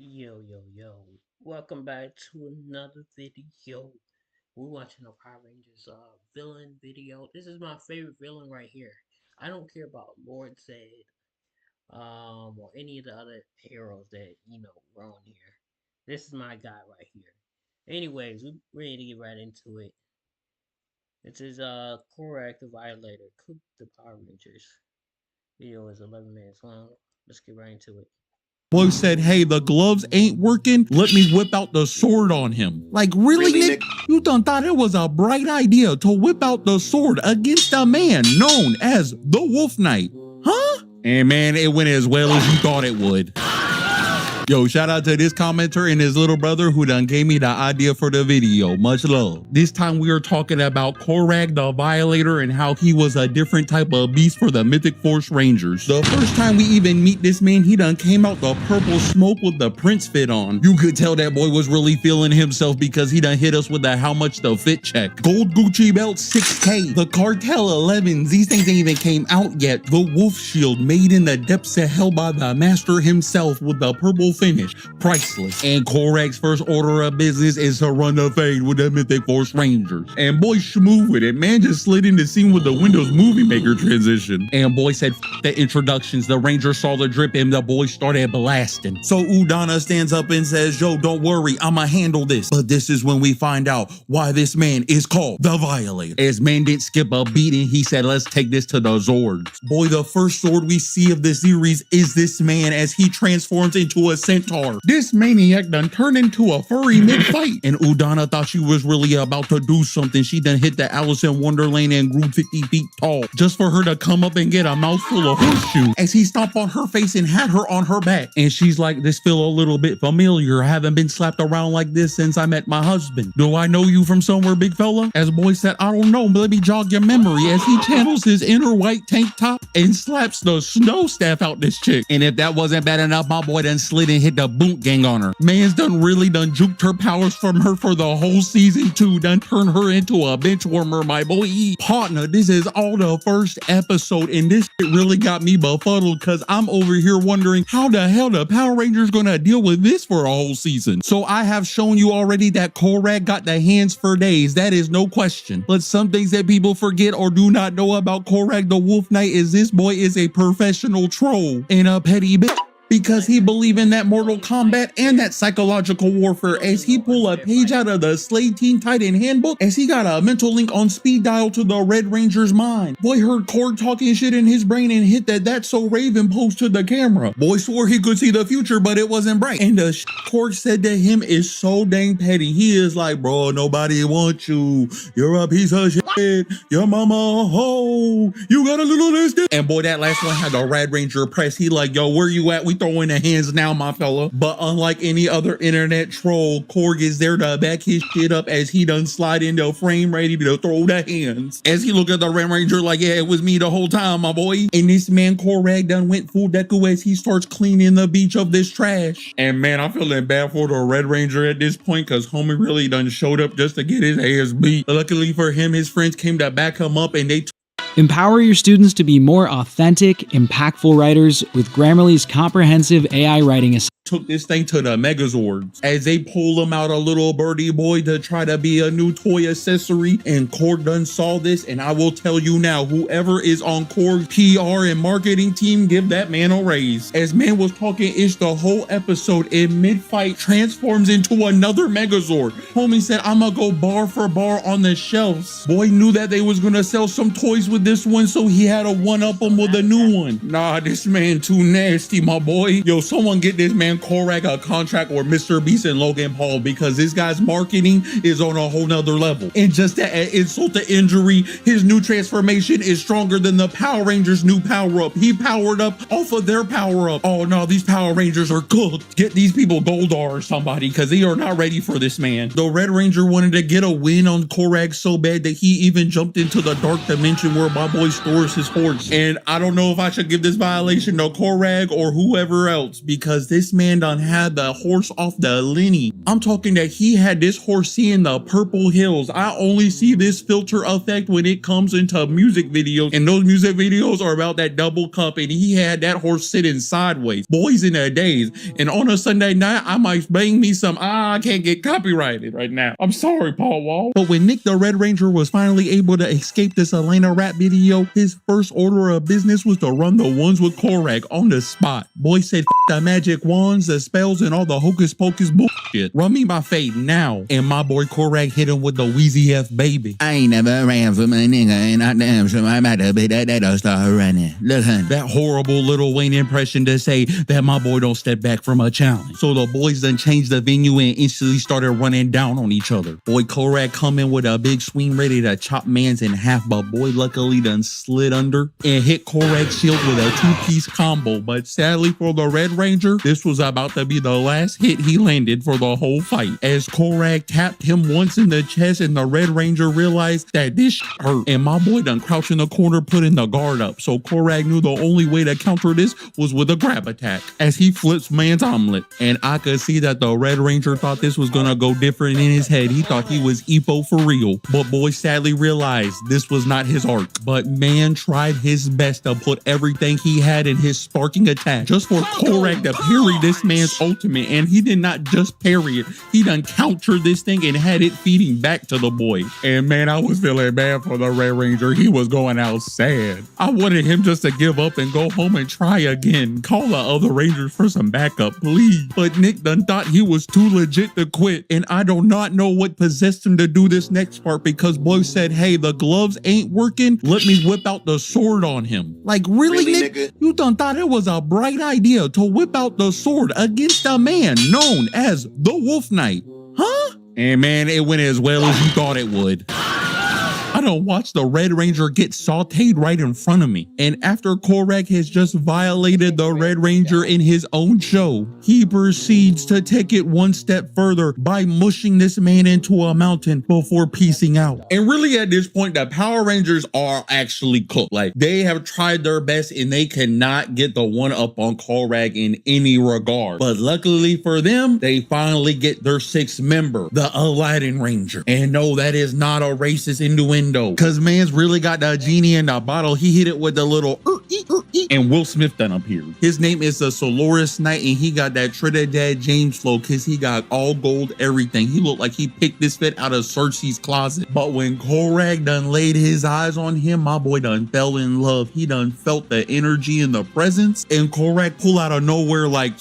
Yo. Welcome back to another video. We're watching a Power Rangers villain video. This is my favorite villain right here. I don't care about Lord Zed, or any of the other heroes that, were on here. This is my guy right here. Anyways, we're ready to get right into it. This is Koragg the Violator. Cook the Power Rangers. Video is 11 minutes long. Let's get right into it. Boy said, hey, the gloves ain't working. Let me whip out the sword on him. Like, really, Nick? You done thought it was a bright idea to whip out the sword against a man known as the Wolf Knight. Huh? And man, it went as well as you thought it would. Yo, shout out to this commenter and his little brother who done gave me the idea for the video. Much love. This time we are talking about Koragg the Violator and how he was a different type of beast for the Mythic Force Rangers. The first time we even meet this man, he done came out the purple smoke with the Prince fit on. You could tell that boy was really feeling himself because he done hit us with the how much the fit check. Gold Gucci belt 6K. The Cartel 11s. These things ain't even came out yet. The Wolf Shield made in the depths of hell by the master himself with the purple finish, priceless. And Koragg's first order of business is to run the fade with the Mythic Force Rangers. And boy smooth with it. Man just slid in the scene with the Windows Movie Maker transition. And boy said the introductions. The Rangers saw the drip and the boy started blasting. So Udana stands up and says, yo, don't worry, I'ma handle this. But this is when we find out why this man is called the Violator. As man didn't skip a beat and he said, let's take this to the Zords. Boy, the first sword we see of the series is this man as he transforms into a centaur. This maniac done turned into a furry mid-fight. And Udana thought she was really about to do something. She done hit the Alice in Wonderland and grew 50 feet tall. Just for her to come up and get a mouthful of horseshoe. As he stomped on her face and had her on her back. And she's like, this feel a little bit familiar. I haven't been slapped around like this since I met my husband. Do I know you from somewhere, big fella? As boy said, I don't know, but let me jog your memory. As he channels his inner white tank top and slaps the snow staff out this chick. And if that wasn't bad enough, my boy done slid and hit the boot gang on her. Man's done really done juked her powers from her for the whole season 2. Done turned her into a bench warmer, my boy. Partner, this is all the first episode and this shit really got me befuddled because I'm over here wondering how the hell the Power Rangers gonna deal with this for a whole season. So I have shown you already that Koragg got the hands for days. That is no question. But some things that people forget or do not know about Koragg the Wolf Knight is this boy is a professional troll and a petty bitch. Because he believe in that Mortal Kombat and that psychological warfare as he pull a page out of the Slade Teen Titan handbook as he got a mental link on speed dial to the Red Ranger's mind. Boy heard Korg talking shit in his brain and hit that That's So Raven post to the camera. Boy swore he could see the future but it wasn't bright. And the Korg said to him is so dang petty. He is like, bro, nobody wants you. You're a piece of shit. Your mama a hoe. You got a little less. And boy, that last one had the Red Ranger press. He like, yo, where you at? We throwing the hands now, my fella. But unlike any other internet troll, Korg is there to back his shit up as he done slide into frame ready to throw the hands. As he look at the Red Ranger like, yeah, it was me the whole time, my boy. And this man Koragg done went full deku as he starts cleaning the beach of this trash. And man, I'm feeling bad for the Red Ranger at this point because homie really done showed up just to get his ass beat. Luckily for him, his friends came to back him up and they Empower your students to be more authentic, impactful writers with Grammarly's comprehensive AI writing assistant. Took this thing to the Megazords as they pulled him out a little birdie boy to try to be a new toy accessory. And Korg done saw this, and I will tell you now, whoever is on Korg's PR and marketing team, give that man a raise. As man was talking ish the whole episode, in mid-fight transforms into another Megazord. Homie said, I'ma go bar for bar on the shelves. Boy knew that they was gonna sell some toys with this one, so he had to one-up him with a new one. Nah, this man too nasty, my boy. Yo, someone get this man Koragg a contract or Mr. Beast and Logan Paul because this guy's marketing is on a whole nother level. And just to add insult to injury, his new transformation is stronger than the Power Rangers' new power-up. He powered up off of their power-up. Oh no, these Power Rangers are cooked. Get these people Goldar or somebody because they are not ready for this man. The Red Ranger wanted to get a win on Koragg so bad that he even jumped into the dark dimension where my boy stores his horse. And I don't know if I should give this violation to Koragg or whoever else because this man man done had the horse off the Lenny. I'm talking that he had this horse seeing the purple hills. I only see this filter effect when it comes into music videos, and those music videos are about that double cup, and he had that horse sitting sideways. Boys in a daze. And on a Sunday night, I might bang me some, I can't get copyrighted right now. I'm sorry, Paul Wall. But when Nick the Red Ranger was finally able to escape this Elena rap video, his first order of business was to run the ones with Koragg on the spot. Boy said, the magic wands, the spells, and all the hocus pocus bullshit. Run me my fade now. And my boy Koragg hit him with the Wheezy F baby. I ain't never ran from a nigga, and I damn sure I'm about to be that'll start running. Look, hun. That horrible Lil Wayne impression to say that my boy don't step back from a challenge. So the boys done changed the venue and instantly started running down on each other. Boy Koragg come in with a big swing ready to chop mans in half, but boy luckily done slid under and hit Koragg's shield with a two-piece combo. But sadly for the Red Ranger, this was about to be the last hit he landed for the whole fight. As Koragg tapped him once in the chest and the Red Ranger realized that this shit hurt, and my boy done crouched in the corner putting the guard up. So Koragg knew the only way to counter this was with a grab attack as he flips man's omelet. And I could see that the Red Ranger thought this was gonna go different in his head. He thought he was Epo for real. But boy sadly realized this was not his arc. But man tried his best to put everything he had in his sparking attack just for Koragg to parry this man's ultimate. And he did not just parry it, he done countered this thing and had it feeding back to the boy. And man, I was feeling bad for the Red Ranger. He was going out sad. I wanted him just to give up and go home and try again. Call the other Rangers for some backup, please. But Nick done thought he was too legit to quit, and I do not know what possessed him to do this next part, because boy said, hey, the gloves ain't working, let me whip out the sword on him. Like really Nick? Nigga? You done thought it was a bright idea to whip out the sword against a man known as the Wolf Knight, huh? And man, it went as well as you thought it would. I done watched the Red Ranger get sauteed right in front of me. And after Koragg has just violated the Red Ranger in his own show, he proceeds to take it one step further by mushing this man into a mountain before piecing out. And really at this point, the Power Rangers are actually cooked. Like they have tried their best and they cannot get the one up on Koragg in any regard. But luckily for them, they finally get their sixth member, the Aladdin Ranger. And no, that is not a racist innuendo. Cause man's really got the genie in the bottle. He hit it with the little and Will Smith done appeared. His name is the Solaris Knight, and he got that Trinidad James flow cause he got all gold everything. He looked like he picked this fit out of Cersei's closet. But when Koragg done laid his eyes on him, my boy done fell in love. He done felt the energy and the presence, and Koragg pull out of nowhere like,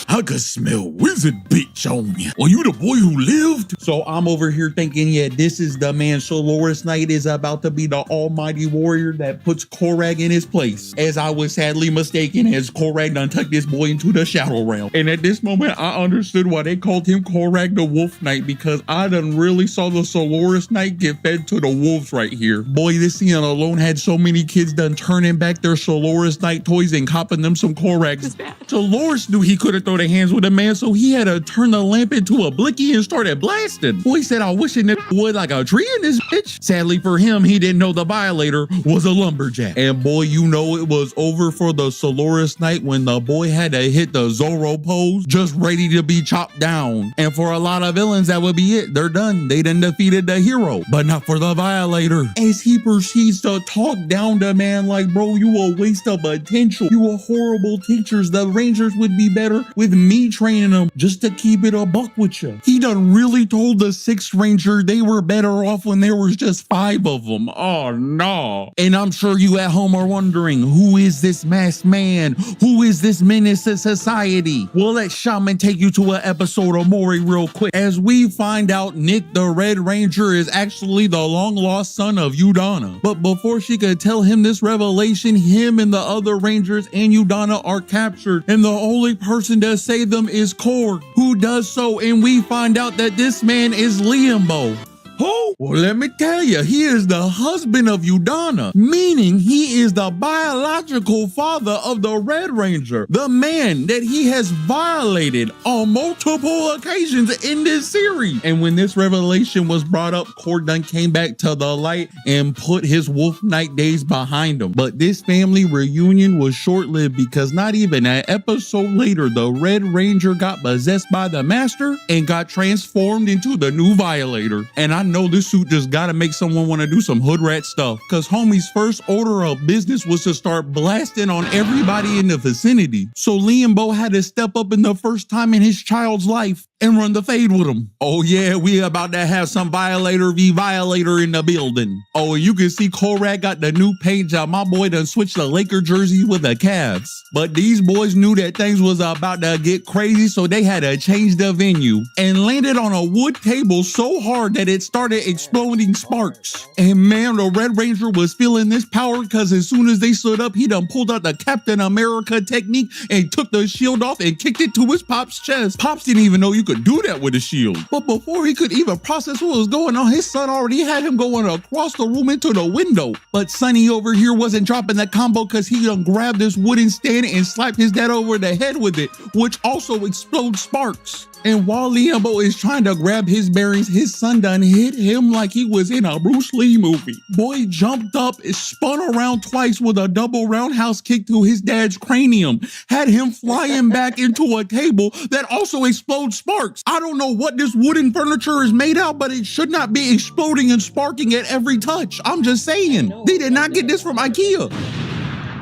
I could smell wizard bitch on you. Are you the boy who lived? So I'm over here thinking, yeah, this is the man. Solaris Knight is about to be the almighty warrior that puts Koragg in his place. As I was sadly mistaken, as Koragg done took this boy into the shadow realm. And at this moment, I understood why they called him Koragg the Wolf Knight, because I done really saw the Solaris Knight get fed to the wolves right here. Boy, this scene alone had so many kids done turning back their Solaris Knight toys and copping them some Koraggs. Solaris knew he couldn't throw their hands with a man, so he had to turn the lamp into a blicky and started blasting. Boy said, I wish it would like a tree in this bitch. Sadly for him, he didn't know the Violator was a lumberjack. And boy, you know it was over for the Solaris Knight when the boy had to hit the Zorro pose, just ready to be chopped down. And for a lot of villains, that would be it. They're done. They done defeated the hero, but not for the Violator. As he proceeds to talk down to man like, bro, you a waste of potential. You are horrible teachers. The Rangers would be better with me training them, just to keep it a buck with you. He done really told the sixth Ranger they were better off when there was just 5 of them. Oh no. And I'm sure you at home are wondering, who is this masked man? Who is this menace to society? Well, let Shaman take you to an episode of Maury real quick, as we find out Nick the Red Ranger is actually the long lost son of Udonna. But before she could tell him this revelation, him and the other Rangers and Udonna are captured, and the only person to save them is Korg, who does so, and we find out that this man is Liambo. Who? Well, let me tell you, he is the husband of Udana, meaning he is the biological father of the Red Ranger, the man that he has violated on multiple occasions in this series. And when this revelation was brought up, Koragg came back to the light and put his Wolf Knight days behind him. But this family reunion was short-lived because not even an episode later, the Red Ranger got possessed by the Master and got transformed into the new Violator. And I know this suit just gotta make someone want to do some hood rat stuff, cause homie's first order of business was to start blasting on everybody in the vicinity. So Liam Bo had to step up in the first time in his child's life and run the fade with him. Oh yeah, we about to have some Violator v Violator in the building. Oh, and you can see Koragg got the new paint job. My boy done switched the Laker jersey with the Cavs. But these boys knew that things was about to get crazy, so they had to change the venue and landed on a wood table so hard that it started exploding sparks. And man, the Red Ranger was feeling this power because as soon as they stood up, he done pulled out the Captain America technique and took the shield off and kicked it to his Pop's chest. Pops didn't even know you could do that with a shield. But before he could even process what was going on, his son already had him going across the room into the window. But Sonny over here wasn't dropping that combo because he done grabbed this wooden stand and slapped his dad over the head with it, which also explodes sparks. And while Liam Bo is trying to grab his bearings, his son done hit him like he was in a Bruce Lee movie. Boy jumped up, spun around twice with a double roundhouse kick to his dad's cranium, had him flying back into a table that also explodes sparks. I don't know what this wooden furniture is made out, but it should not be exploding and sparking at every touch. I'm just saying, they did not get this from IKEA.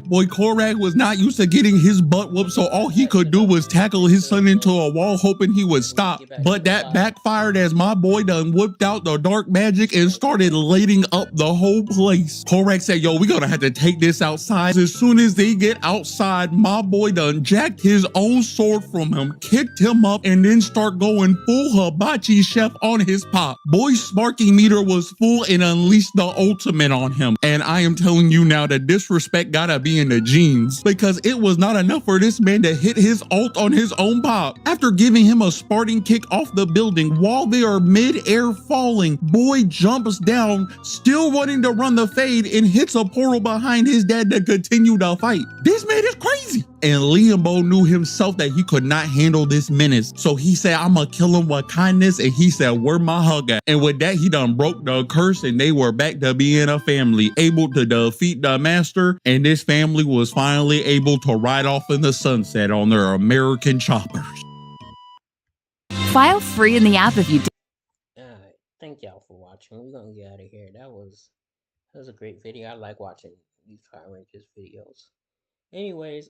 Boy, Koragg was not used to getting his butt whooped, so all he could do was tackle his son into a wall, hoping he would stop. But that backfired as my boy done whipped out the dark magic and started lighting up the whole place. Koragg said, yo, we gonna have to take this outside. As soon as they get outside, my boy done jacked his own sword from him, kicked him up, and then start going full hibachi chef on his pop. Boy's sparking meter was full and unleashed the ultimate on him. And I am telling you now, the disrespect gotta be in the genes, because it was not enough for this man to hit his ult on his own pop. After giving him a Spartan kick off the building while they are mid-air falling, boy jumps down, still wanting to run the fade, and hits a portal behind his dad to continue the fight. This man is crazy. And Liam Bo knew himself that he could not handle this menace. So he said, I'ma kill him with kindness. And he said, where my hug at? And with that, he done broke the curse and they were back to being a family, able to defeat the Master. And this family was finally able to ride off in the sunset on their American choppers. File free in the app if you did. Alright, thank y'all for watching. We're gonna get out of here. That was a great video. I like watching these Power Rangers videos. Anyways,